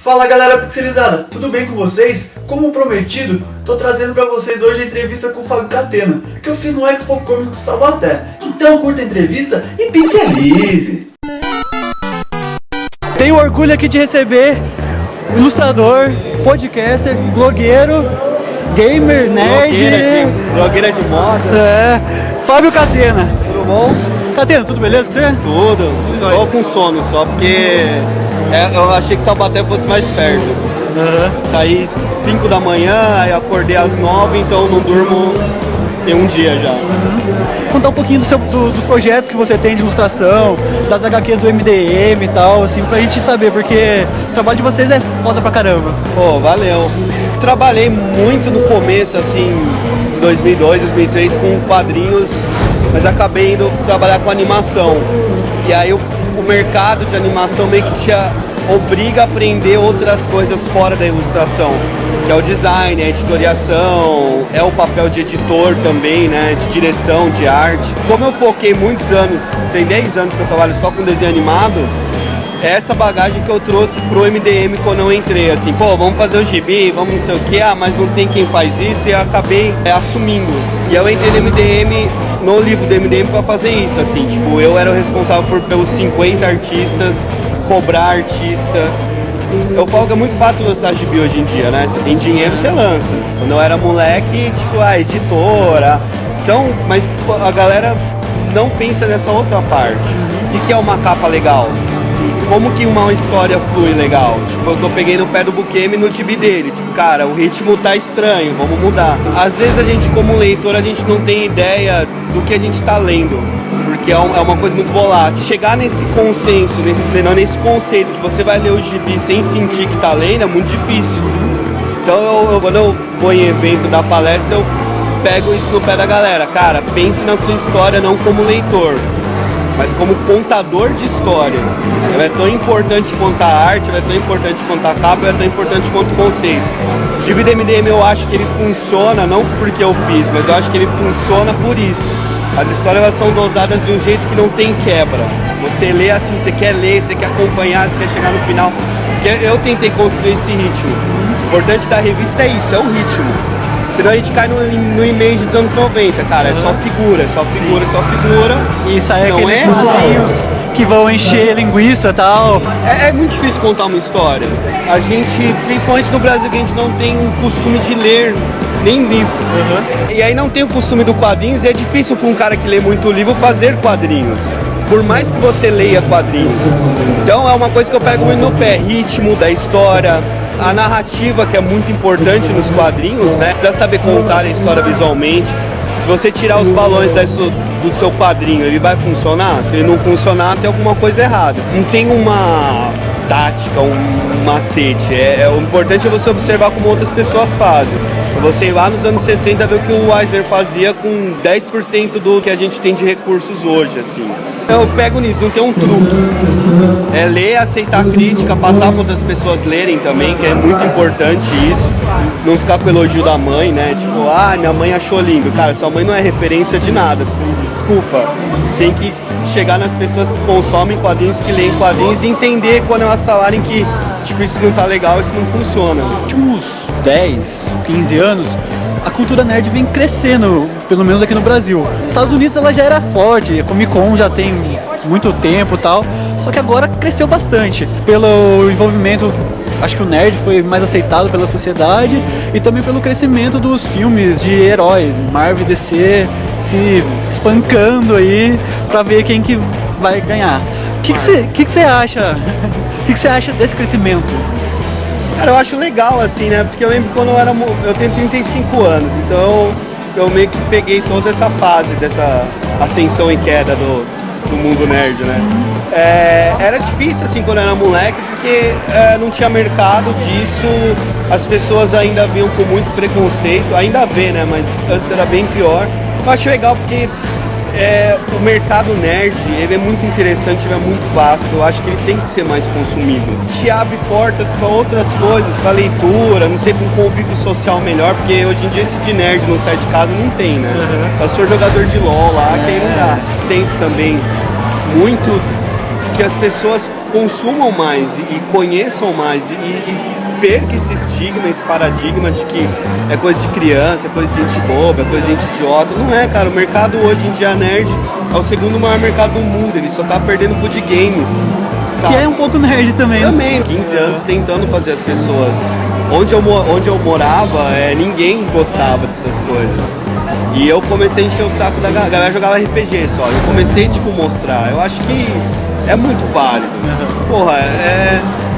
Fala galera pixelizada, tudo bem com vocês? Como prometido, tô trazendo pra vocês hoje a entrevista com o Fábio Catena, que eu fiz no Expo Comics Taubaté. Então curta a entrevista e pixelize! Tenho orgulho aqui de receber o ilustrador, podcaster, blogueiro, gamer, nerd... Blogueira de moda. Fábio Catena. Tudo bom? Catena, tudo beleza com você? Tudo. Tô com sono só, porque eu achei que Taubaté fosse mais perto. Saí 5 da manhã, aí acordei às 9, então não durmo tem um dia já. Contar um pouquinho dos projetos que você tem de ilustração, das HQs do MDM e tal, assim, pra gente saber, porque o trabalho de vocês é foda pra caramba. Pô, valeu. Trabalhei muito no começo, assim, em 2002, 2003, com quadrinhos, mas acabei indo trabalhar com animação. E aí o mercado de animação meio que obriga a aprender outras coisas fora da ilustração, que é o design, a editoriação, é o papel de editor também, né, de direção, de arte. Como eu foquei muitos anos, tem 10 anos que eu trabalho só com desenho animado, é essa bagagem que eu trouxe pro MDM quando eu entrei, assim, pô, vamos fazer o gibi, vamos não sei o que, mas não tem quem faz isso, e eu acabei assumindo. E eu entrei no MDM, no livro do MDM, pra fazer isso, assim, tipo, eu era o responsável pelos 50 artistas, cobrar artista. Eu falo que é muito fácil lançar gibi hoje em dia, né? Você tem dinheiro, você lança. Quando eu era moleque, tipo, a editora. Então, mas a galera não pensa nessa outra parte. O que é uma capa legal? Como que uma história flui legal? Tipo, foi o que eu peguei no pé do Bukemi no gibi dele. Tipo, cara, o ritmo tá estranho, vamos mudar. Às vezes a gente, como leitor, a gente não tem ideia do que a gente tá lendo, porque é uma coisa muito volátil. Chegar nesse consenso, nesse conceito que você vai ler o gibi sem sentir que tá lendo, é muito difícil. Então, quando eu vou em evento da palestra, eu pego isso no pé da galera. Cara, pense na sua história não como leitor, mas como contador de história. Ela é tão importante quanto a arte, ela é tão importante quanto a capa, ela é tão importante quanto o conceito. O gibi do MDM eu acho que ele funciona, não porque eu fiz, mas eu acho que ele funciona por isso. As histórias elas são dosadas de um jeito que não tem quebra. Você lê assim, você quer ler, você quer acompanhar, você quer chegar no final. Porque eu tentei construir esse ritmo. O importante da revista é isso, é o ritmo. Senão a gente cai no image dos anos 90, cara, é só figura, só figura, só figura. E sai aqueles modelinhos que vão encher linguiça e tal. É muito difícil contar uma história. A gente, principalmente no Brasil, que a gente não tem um costume de ler nem livro. E aí não tem o costume do quadrinhos e é difícil para um cara que lê muito livro fazer quadrinhos. Por mais que você leia quadrinhos. Então é uma coisa que eu pego muito no pé, ritmo da história, a narrativa que é muito importante nos quadrinhos, né? Precisa saber contar a história visualmente. Se você tirar os balões do seu quadrinho, ele vai funcionar? Se ele não funcionar, tem alguma coisa errada. Não tem uma tática, um macete. O importante é você observar como outras pessoas fazem. Você ir lá nos anos 60 ver o que o Eisner fazia com 10% do que a gente tem de recursos hoje, assim. Eu pego nisso, não tem um truque. É ler, aceitar a crítica, passar para outras pessoas lerem também, que é muito importante isso. Não ficar com o elogio da mãe, né? Tipo, minha mãe achou lindo. Cara, sua mãe não é referência de nada, desculpa. Você tem que chegar nas pessoas que consomem quadrinhos, que leem quadrinhos e entender quando elas falarem que, tipo, isso não tá legal, isso não funciona. Nos últimos 10, 15 anos, a cultura nerd vem crescendo, pelo menos aqui no Brasil. Nos Estados Unidos ela já era forte, a Comic Con já tem muito tempo e tal, só que agora cresceu bastante. Pelo envolvimento, acho que o nerd foi mais aceitado pela sociedade e também pelo crescimento dos filmes de herói, Marvel e DC se espancando aí pra ver quem que vai ganhar. O que você acha? O que você acha desse crescimento? Cara, eu acho legal, assim, né? Porque eu lembro quando eu tenho 35 anos, então eu meio que peguei toda essa fase dessa ascensão e queda do mundo nerd, né? Era difícil, assim, quando eu era moleque, porque não tinha mercado disso, as pessoas ainda viam com muito preconceito, ainda vê, né? Mas antes era bem pior. Eu acho legal porque o mercado nerd, ele é muito interessante, ele é muito vasto, eu acho que ele tem que ser mais consumido. Te abre portas para outras coisas, para leitura, não sei, para um convívio social melhor, porque hoje em dia esse de nerd não sai de casa não tem, né? Então, se for jogador de LOL lá, que aí não dá. Tento também muito que as pessoas consumam mais e conheçam mais e perca esse estigma, esse paradigma de que é coisa de criança, é coisa de gente boba, é coisa de gente idiota. Não é, cara. O mercado hoje em dia nerd é o segundo maior mercado do mundo. Ele só tá perdendo pro de games, sabe? Que é um pouco nerd também. Também, 15 anos tentando fazer as pessoas. Onde eu morava, ninguém gostava dessas coisas. E eu comecei a encher o saco da galera, jogava RPG só. Eu comecei, mostrar. Eu acho que é muito válido. Porra,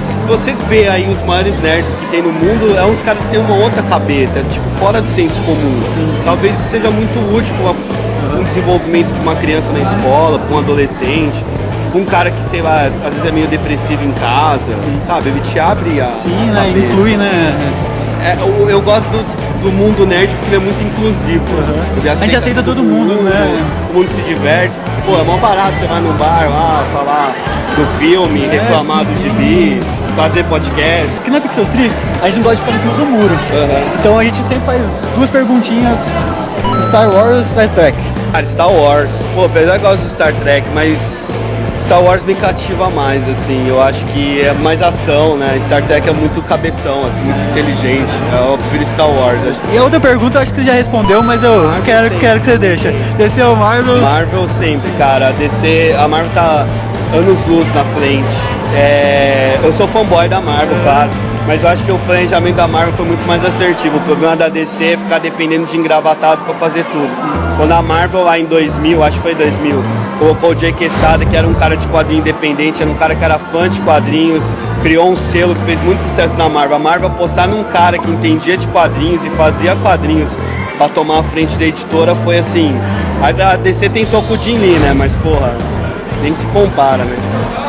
se você vê aí os maiores nerds que tem no mundo, uns caras que têm uma outra cabeça, fora do senso comum. Sim. Talvez isso seja muito útil para o desenvolvimento de uma criança na escola, para um adolescente, para um cara que, sei lá, às vezes é meio depressivo em casa, sabe? Ele te abre a cabeça. Inclui, né? Eu gosto do mundo nerd porque ele é muito inclusivo. A gente aceita todo mundo, né? O mundo se diverte. Pô, é mó barato, você vai num bar lá, falar do filme, reclamar do gibi, fazer podcast. Aqui na Pixel Street, a gente não gosta de ficar em cima do muro. Então a gente sempre faz 2 perguntinhas: Star Wars ou Star Trek? Cara, Star Wars. Pô, apesar que eu gosto de Star Trek, mas Star Wars me cativa mais, assim. Eu acho que é mais ação, né? Star Trek é muito cabeção, assim, muito inteligente. Eu prefiro Star Wars. E a outra pergunta, eu acho que você já respondeu, mas eu quero que você deixe. DC ou Marvel? Marvel sempre, cara. A Marvel tá anos-luz na frente. Eu sou fanboy da Marvel, claro. Mas eu acho que o planejamento da Marvel foi muito mais assertivo. O problema da DC é ficar dependendo de engravatado pra fazer tudo. Quando a Marvel lá em 2000, acho que foi 2000, colocou o Jay Quesada, que era um cara de quadrinho independente, era um cara que era fã de quadrinhos, criou um selo que fez muito sucesso na Marvel. A Marvel apostar num cara que entendia de quadrinhos e fazia quadrinhos pra tomar a frente da editora foi assim. A DC tentou com o Jim Lee, né? Mas porra, nem se compara, né?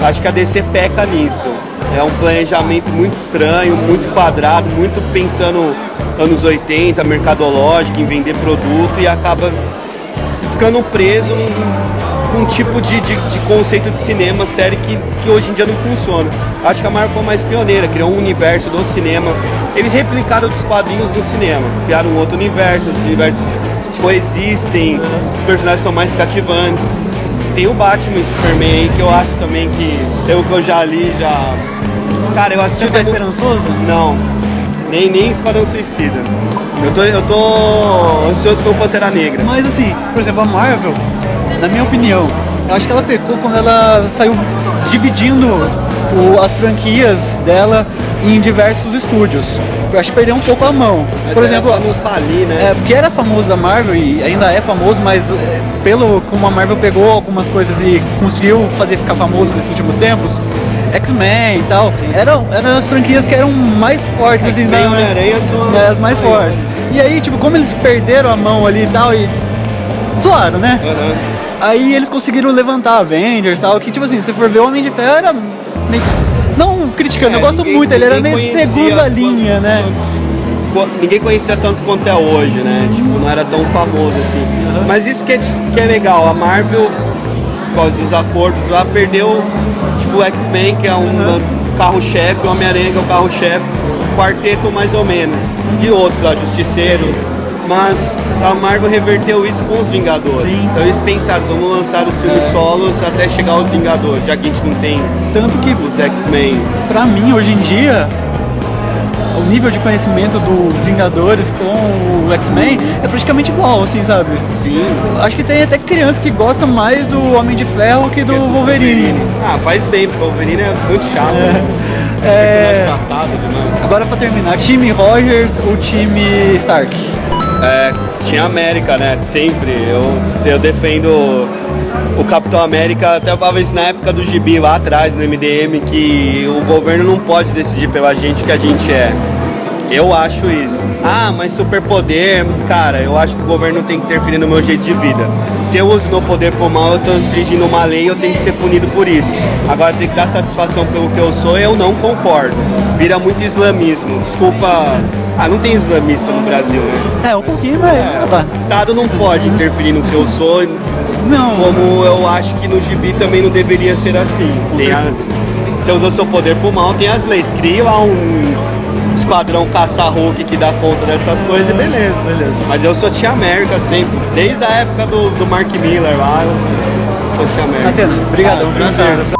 Acho que a DC peca nisso. É um planejamento muito estranho, muito quadrado, muito pensando anos 80, mercadológico, em vender produto e acaba ficando preso num tipo de conceito de cinema, série que hoje em dia não funciona. Acho que a Marvel foi mais pioneira, criou um universo do cinema. Eles replicaram dos quadrinhos do cinema, criaram um outro universo, os universos coexistem, os personagens são mais cativantes. Tem o Batman e o Superman aí, que eu acho também que, pelo que eu já li, Cara, eu assisti... Você tá esperançoso? Não, nem Esquadrão Suicida. Eu tô ansioso pelo Pantera Negra. Mas assim, por exemplo, a Marvel, na minha opinião, eu acho que ela pecou quando ela saiu dividindo as franquias dela em diversos estúdios. Eu acho que perdeu um pouco a mão. Mas por exemplo, pra não falir, né? Porque era famoso da Marvel e ainda é famoso, mas pelo como a Marvel pegou algumas coisas e conseguiu fazer ficar famoso nesses últimos tempos, X-Men e tal, eram as franquias que eram mais fortes, assim, X-Men e Homem-Aranha são as mais fortes. E aí, como eles perderam a mão ali e tal, e zoaram, né? Aí eles conseguiram levantar Avengers e tal, que assim, se for ver o Homem de Ferro era meio que... Não criticando, eu gosto muito, ele era meio segunda linha, né? Ninguém conhecia tanto quanto é hoje, né? Não era tão famoso assim. Mas isso que é legal, a Marvel, por causa dos acordos lá, perdeu o X-Men, que é um carro-chefe, o Homem-Aranha, que é o carro-chefe, o Quarteto mais ou menos, e outros lá, Justiceiro. Mas a Marvel reverteu isso com os Vingadores. Sim. Então eles pensaram, vamos lançar os filmes solos até chegar aos Vingadores, já que a gente não tem tanto que os X-Men. Pra mim, hoje em dia, o nível de conhecimento do Vingadores com o X-Men é praticamente igual, assim, sabe? Sim. Acho que tem até criança que gosta mais do Homem de Ferro que do Wolverine. Ah, faz bem, porque o Wolverine é muito chato. Personagem datado demais. Agora pra terminar, time Rogers ou time Stark? Tinha América, né? Sempre. Eu defendo o Capitão América, até talvez na época do gibi lá atrás, no MDM, que o governo não pode decidir pela gente o que a gente é. Eu acho isso. Ah, mas superpoder, cara, eu acho que o governo tem que interferir no meu jeito de vida. Se eu uso meu poder por mal, eu tô infringindo uma lei e eu tenho que ser punido por isso. Agora, tem que dar satisfação pelo que eu sou, eu não concordo. Vira muito islamismo. Desculpa. Não tem islamista no Brasil, né? Um pouquinho, mas... O Estado não pode interferir no que eu sou. Não. Como eu acho que no gibi também não deveria ser assim. Você usou seu poder por mal, tem as leis. Cria lá um esquadrão caça-Hulk que dá conta dessas coisas e beleza. Mas eu sou Tia América sempre. Desde a época do Mark Miller lá, eu sou Tia América. Atena, obrigado. Prazer.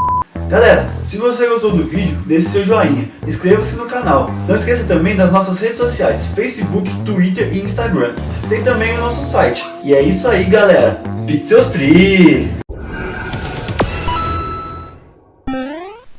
Galera, se você gostou do vídeo, deixe seu joinha, inscreva-se no canal. Não esqueça também das nossas redes sociais, Facebook, Twitter e Instagram. Tem também o nosso site. E é isso aí, galera. Pixels Tri!